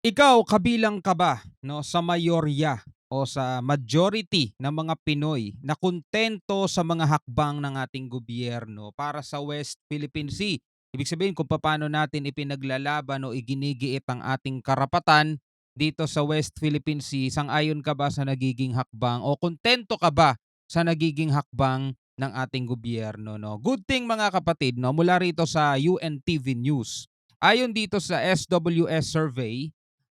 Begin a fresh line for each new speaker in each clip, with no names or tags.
Ikaw, kabilang ka ba 'no, sa mayorya o sa majority ng mga Pinoy na kuntento sa mga hakbang ng ating gobyerno para sa West Philippine Sea? Ibig sabihin kung papaano natin ipinaglalaban o iginigiit ang ating karapatan dito sa West Philippine Sea, sang-ayon ka ba sa nagiging hakbang o kuntento ka ba sa nagiging hakbang ng ating gobyerno 'no? Good thing mga kapatid 'no, mula rito sa UNTV News. Ayon dito sa SWS survey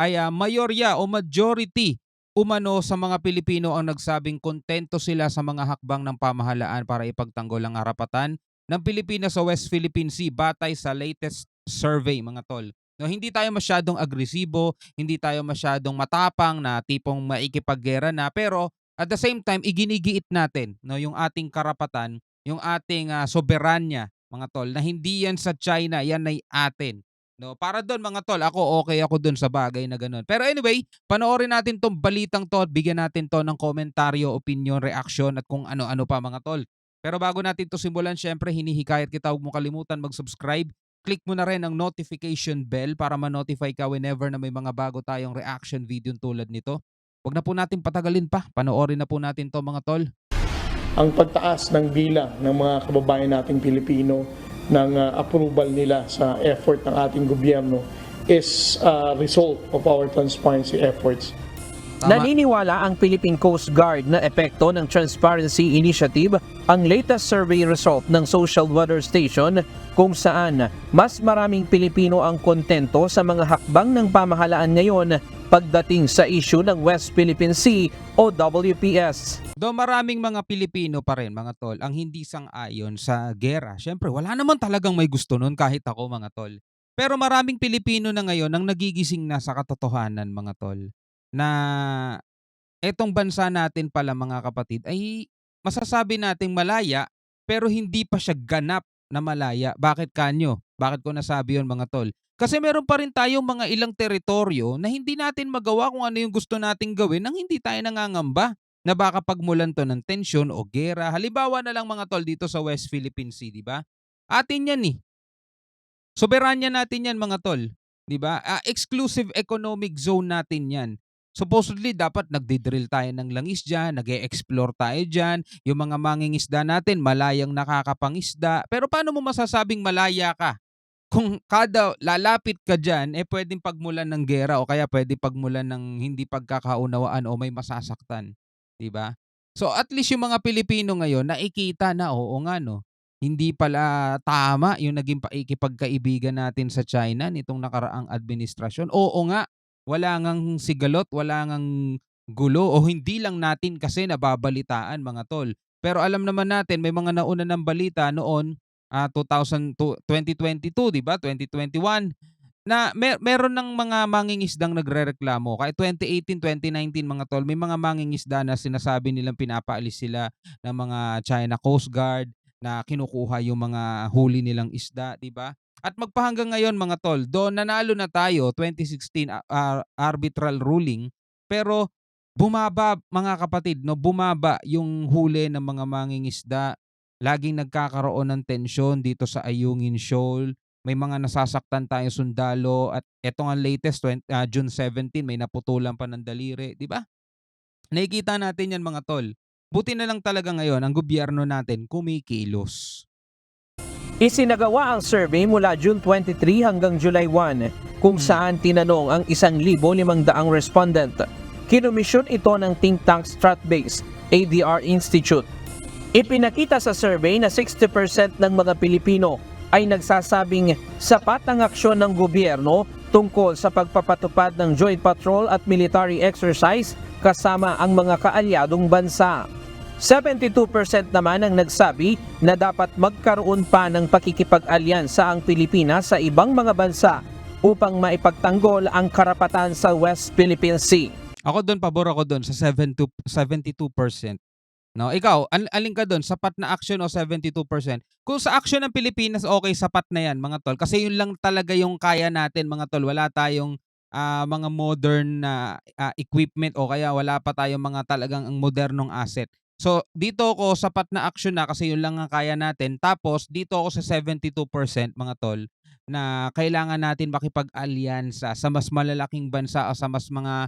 ay, mayorya o majority umano sa mga Pilipino ang nagsabing kontento sila sa mga hakbang ng pamahalaan para ipagtanggol ang karapatan ng Pilipinas sa West Philippine Sea batay sa latest survey mga tol. No, hindi tayo masyadong agresibo, hindi tayo masyadong matapang na tipong maikipaggera na, pero at the same time iginigiit natin no yung ating karapatan, yung ating soberanya mga tol, na hindi yan sa China, yan ay atin. No, para do'n mga tol, ako okay ako do'n sa bagay na gano'n. Pero anyway, panoorin natin 'tong balitang 'to at bigyan natin 'to ng komentaryo, opinyon, reaksyon at kung ano-ano pa mga tol. Pero bago natin 'to simulan, siyempre hinihikayat kita, huwag mo kalimutan mag-subscribe. Click mo na rin ang notification bell para ma-notify ka whenever na may mga bago tayong reaction video tulad nito. 'Wag na po natin patagalin pa, panoorin na po natin 'to mga tol.
Ang pagtaas ng bilang ng mga kababayan nating Pilipino ng approval nila sa effort ng ating gobyerno is a result of our transparency efforts.
Tama.
Naniniwala ang Philippine Coast Guard na epekto ng Transparency Initiative ang latest survey result ng Social Weather Station kung saan mas maraming Pilipino ang kontento sa mga hakbang ng pamahalaan ngayon pagdating sa issue ng West Philippine Sea o WPS.
Though maraming mga Pilipino pa rin mga tol ang hindi sang-ayon sa giyera. Siyempre wala naman talagang may gusto nun kahit ako mga tol. Pero maraming Pilipino na ngayon ang nagigising na sa katotohanan mga tol, na etong bansa natin pala mga kapatid ay masasabi nating malaya pero hindi pa siya ganap na malaya. Bakit kanyo? Bakit ko nasabi yun mga tol? Kasi meron pa rin tayong mga ilang teritoryo na hindi natin magawa kung ano yung gusto nating gawin nang hindi tayo nangangamba na baka pagmulan to ng tensyon o gera. Halimbawa na lang mga tol dito sa West Philippine Sea, di ba? Atin yan eh. Soberanya natin yan mga tol, 'di ba? Exclusive economic zone natin yan. Supposedly dapat nagdi-drill tayo ng langis diyan, nag-e-explore tayo diyan, yung mga mangingisda natin malayang nakakapangisda. Pero paano mo masasabing malaya ka kung kada lalapit ka diyan, eh, puwedeng pagmulan ng giyera o kaya puwede pagmulan ng hindi pagkakaunawaan o may masasaktan, 'di ba? So, at least yung mga Pilipino ngayon nakikita na, oo nga 'no, hindi pala tama yung naging pakikipagkaibigan natin sa China nitong nakaraang administrasyon. Oo nga, wala ngang sigalot, wala ngang gulo o hindi lang natin kasi nababalitaan mga tol. Pero alam naman natin may mga nauna ng balita noon 2022, 'di ba, 2021 na meron ng mga mangingisdang nagrereklamo. Kahit 2018, 2019 mga tol, may mga mangingisda na sinasabi nilang pinapaalis sila ng mga China Coast Guard na kinukuha yung mga huli nilang isda, 'di ba? At magpahanggang ngayon mga tol, do nanalo na tayo 2016 arbitral ruling, pero bumaba mga kapatid, no, bumaba yung huli ng mga mangingisda. Laging nagkakaroon ng tensyon dito sa Ayungin Shoal. May mga nasasaktan tayong sundalo at eto nga latest June 17 may naputulan pa ng daliri, 'di ba? Nakikita natin 'yan mga tol. Buti na lang talaga ngayon ang gobyerno natin kumikilos.
Isinagawa ang survey mula June 23 hanggang July 1 kung saan tinanong ang 1,500 respondent. Kinomisyon ito ng think tank Stratbase ADR Institute. Ipinakita sa survey na 60% ng mga Pilipino ay nagsasabing sapat ang aksyon ng gobyerno tungkol sa pagpapatupad ng joint patrol at military exercise kasama ang mga kaalyadong bansa. 72% naman ang nagsabi na dapat magkaroon pa ng pakikipag-alyansa ang Pilipinas sa ibang mga bansa upang maipagtanggol ang karapatan sa West Philippine Sea.
Ako doon, pabor ako doon sa 72%. No, ikaw, alin ka doon, sapat na action o 72%? Kung sa action ng Pilipinas, okay, sapat na 'yan mga tol. Kasi yun lang talaga yung kaya natin mga tol. Wala tayong mga modern na equipment o kaya wala pa tayong mga talagang ang modernong asset. So, dito ako sapat na action na kasi yun lang ang kaya natin. Tapos dito ako sa 72% mga tol na kailangan natin makipag-alyansa sa mas malalaking bansa o sa mas mga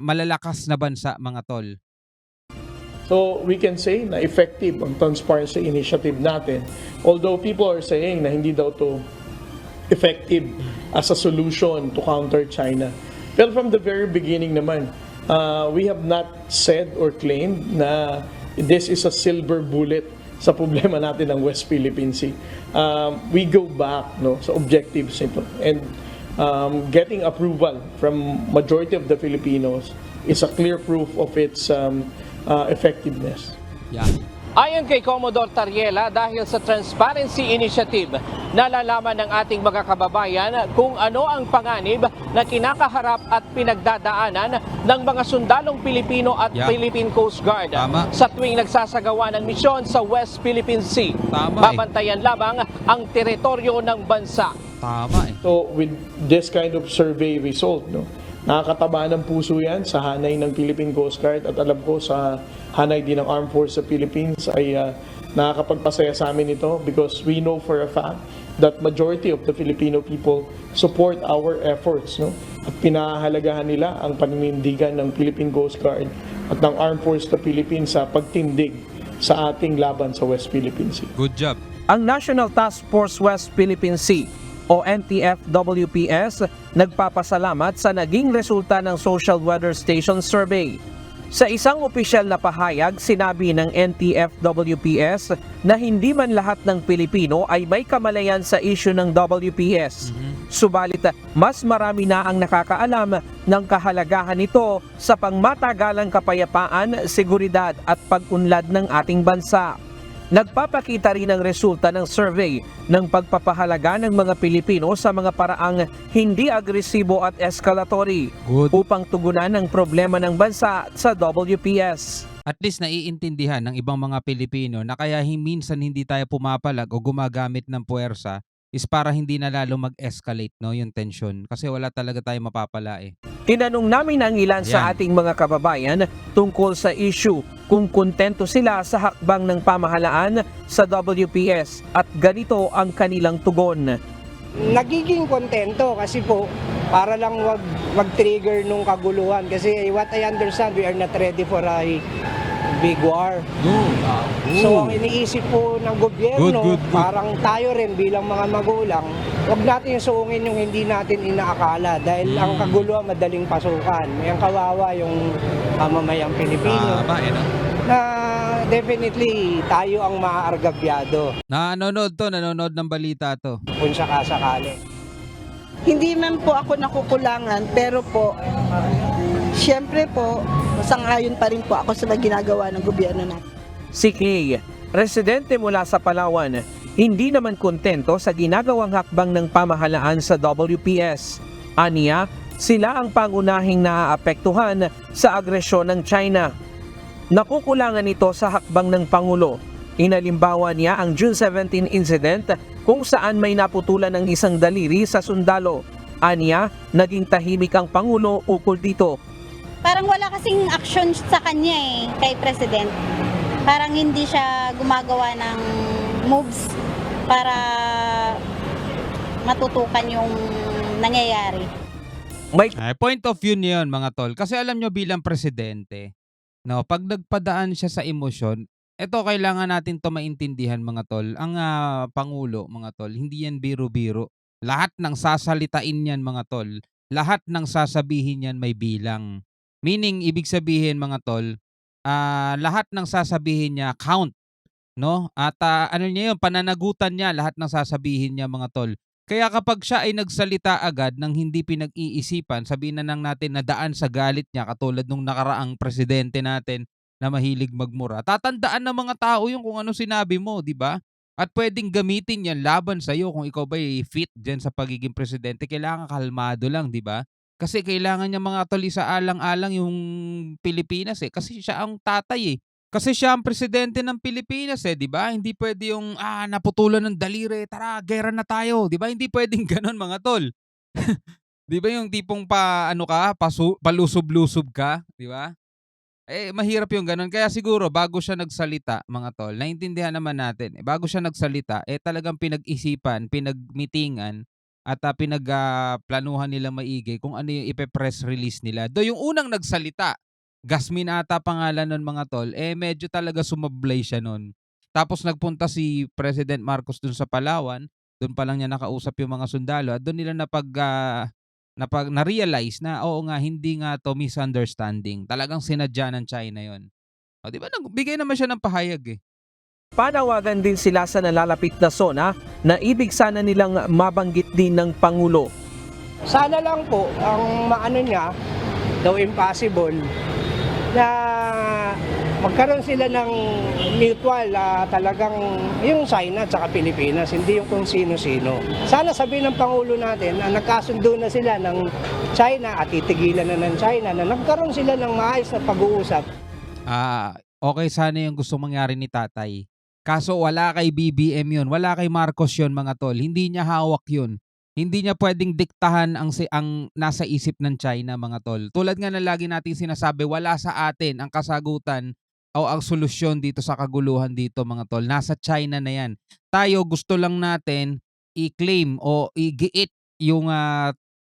malalakas na bansa, mga tol?
So we can say na effective ang transparency initiative natin. Although people are saying na hindi daw to effective as a solution to counter China. Pero from the very beginning naman, we have not said or claimed na this is a silver bullet sa problema natin ng West Philippine Sea. We go back sa objectives nito. And getting approval from majority of the Filipinos is a clear proof of its effectiveness.
Yeah.
Ayon kay Commodore Tariela, dahil sa Transparency Initiative, nalalaman ng ating mga kababayan kung ano ang panganib na kinakaharap at pinagdadaanan ng mga sundalong Pilipino at
Yeah.
Philippine Coast Guard
Tama.
sa tuwing nagsasagawa ng misyon sa West Philippine Sea.
Tama eh.
Babantayan lamang ang teritoryo ng bansa.
Tama eh.
So with this kind of survey result, nakakataba ng puso yan sa hanay ng Philippine Coast Guard at alam ko sa hanay din ng Armed Forces of Philippines ay nakakapagpasaya sa amin ito because we know for a fact that majority of the Filipino people support our efforts, at pinahahalagahan nila ang paninindigan ng Philippine Coast Guard at ng Armed Forces of the Philippines sa pagtindig sa ating laban sa West Philippine Sea.
Good job.
Ang National Task Force West Philippine Sea o NTF-WPS nagpapasalamat sa naging resulta ng Social Weather Station Survey. Sa isang opisyal na pahayag, sinabi ng NTF-WPS na hindi man lahat ng Pilipino ay may kamalayan sa issue ng WPS. Subalit, mas marami na ang nakakaalam ng kahalagahan nito sa pangmatagalang kapayapaan, seguridad at pag-unlad ng ating bansa. Nagpapakita rin ang resulta ng survey ng pagpapahalaga ng mga Pilipino sa mga paraang hindi agresibo at escalatory
Good.
upang tugunan ang problema ng bansa sa WPS.
At least naiintindihan ng ibang mga Pilipino na kaya minsan hindi tayo pumapalag o gumagamit ng puwersa is para hindi na lalo mag-escalate yung tension. Kasi wala talaga tayo mapapala eh.
Tinanong namin ang ilan sa
Yan.
ating mga kababayan tungkol sa issue kung kontento sila sa hakbang ng pamahalaan sa WPS at ganito ang kanilang tugon.
Nagiging kontento kasi po para lang wag-trigger nung kaguluhan kasi what I understand we are not ready for a big war. So ang iniisip po ng gobyerno,
Good.
parang tayo rin bilang mga magulang, wag natin suungin yung hindi natin inaakala dahil ang kaguluhan madaling pasukan. Yung kawawa yung mamamayang Pilipino
Tama eh, no?
na definitely tayo ang maaargabyado
Nanonood ng balita to.
kung sakasakali.
Hindi man po ako nakukulangan, pero po, siyempre po, sangayon pa rin po ako sa mga ginagawa ng gobyerno natin.
Si Kay, residente mula sa Palawan, hindi naman kontento sa ginagawang hakbang ng pamahalaan sa WPS. Aniya, sila ang pangunahing naaapektuhan sa agresyon ng China. Nakukulangan ito sa hakbang ng Pangulo. Inalimbawa niya ang June 17 incident kung saan may naputulan ng isang daliri sa sundalo. Aniya, naging tahimik ang Pangulo ukol dito.
Parang wala kasing action sa kanya kay President. Parang hindi siya gumagawa ng moves para matutukan yung nangyayari.
May
Point of view niya yun, mga tol. Kasi alam nyo bilang presidente, pag nagpadaan siya sa emosyon, ito kailangan natin to maintindihan, mga tol. Ang Pangulo, mga tol, hindi yan biro-biro. Lahat ng sasalitain yan, mga tol. Lahat ng sasabihin yan may bilang. Meaning, ibig sabihin, mga tol, lahat ng sasabihin niya count. At niya yun, pananagutan niya lahat ng sasabihin niya, mga tol. Kaya kapag siya ay nagsalita agad ng hindi pinag-iisipan, sabihin na lang natin na daan sa galit niya katulad nung nakaraang presidente natin na mahilig magmura. Tatandaan ng mga tao yung kung ano sinabi mo, di ba? At pwedeng gamitin yan laban sa'yo kung ikaw ba fit dyan sa pagiging presidente. Kailangan kalmado lang, di ba? Kasi kailangan niya mga tol sa alang-alang yung Pilipinas kasi siya ang tatay eh. Kasi siya ang presidente ng Pilipinas di ba? Hindi pwede yung naputulan ng daliri, tara, gera na tayo, di ba? Hindi pwedeng ganun, mga tol. Di ba yung tipong palusob-lusob ka, di ba? Mahirap yung ganun. Kaya siguro bago siya nagsalita, mga tol, naintindihan naman natin. Bago siya nagsalita, talagang pinag-isipan, pinagmitingan at pinagplanuhan nila maigi kung ano yung ipe-press release nila. Do yung unang nagsalita, Gasmin ata pangalan nun mga tol, medyo talaga sumablay siya nun. Tapos nagpunta si President Marcos dun sa Palawan, dun pa lang niya nakausap yung mga sundalo at dun nila na-realize na oo nga, hindi nga to misunderstanding. Talagang sinadya ng China yon. O di ba nagbigay naman siya ng pahayag eh.
Panawagan din sila sa nalalapit na SONA na ibig sana nilang mabanggit din ng Pangulo.
Sana lang po, ang maano niya, though impossible, na magkaroon sila ng mutual talagang yung China at saka Pilipinas, hindi yung kung sino-sino. Sana sabihin ng Pangulo natin na nagkasundo na sila ng China at titigilan na ng China na nagkaroon sila ng maayos na pag-uusap.
Okay sana yung gusto mangyari ni tatay. Kaso wala kay BBM yun, wala kay Marcos yun mga tol. Hindi niya hawak yun. Hindi niya pwedeng diktahan ang nasa isip ng China mga tol. Tulad nga na lagi natin sinasabi, wala sa atin ang kasagutan o ang solusyon dito sa kaguluhan dito mga tol. Nasa China na yan. Tayo gusto lang natin i-claim o igiit yung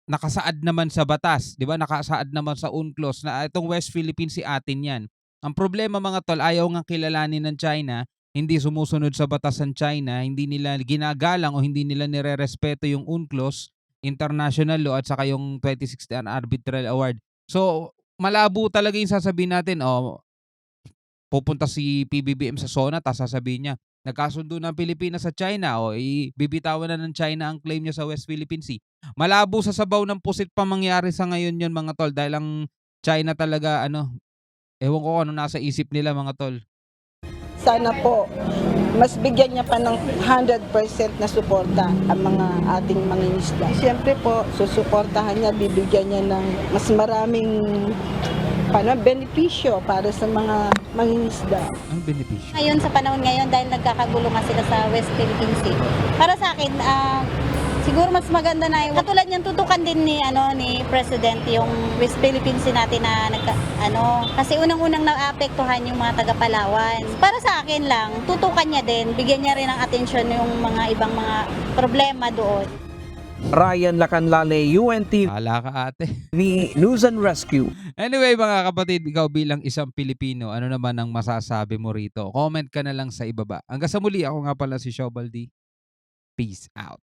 nakasaad naman sa batas. Di ba? Nakasaad naman sa UNCLOS na itong West Philippines si atin yan. Ang problema mga tol, ayaw nga kilalanin ng China, hindi sumusunod sa batas ng China, hindi nila ginagalang o hindi nila nirerespeto yung UNCLOS, international law at saka yung 2016 Arbitral Award. So, malabo talaga yung sasabihin natin, pupunta si PBBM sa SONA, tapos sasabihin niya, nagkasundo ng Pilipinas sa China, bibitawan na ng China ang claim niya sa West Philippine Sea. Malabo sa sabaw ng pusit pa mangyari sa ngayon yun mga tol, dahil ang China talaga, ewan ko ano nasa isip nila mga tol.
Sana po, mas bigyan niya pa ng 100% na suporta ang mga ating mangingisda. Siyempre po, susuportahan niya, bibigyan niya ng mas maraming benepisyo para sa mga mangingisda.
Ang benepisyo.
Ngayon sa panahon ngayon dahil nagkakagulo nga sila sa West Philippine Sea. Para sa akin, siguro mas maganda na yung katulad niyan tutukan din ni President yung West Philippine Sea natin na kasi unang-unang naapektuhan yung mga taga Palawan. Para sa akin lang, tutukan niya din, bigyan niya rin ng atensyon yung mga ibang mga problema doon.
Ryan Lacanlale, UNTV
Hala ka ate.
News and Rescue.
Anyway mga kapatid, ikaw bilang isang Pilipino, ano naman ang masasabi mo rito? Comment ka na lang sa ibaba. Hanggang sa muli, ako nga pala si Shobaldi. Peace out.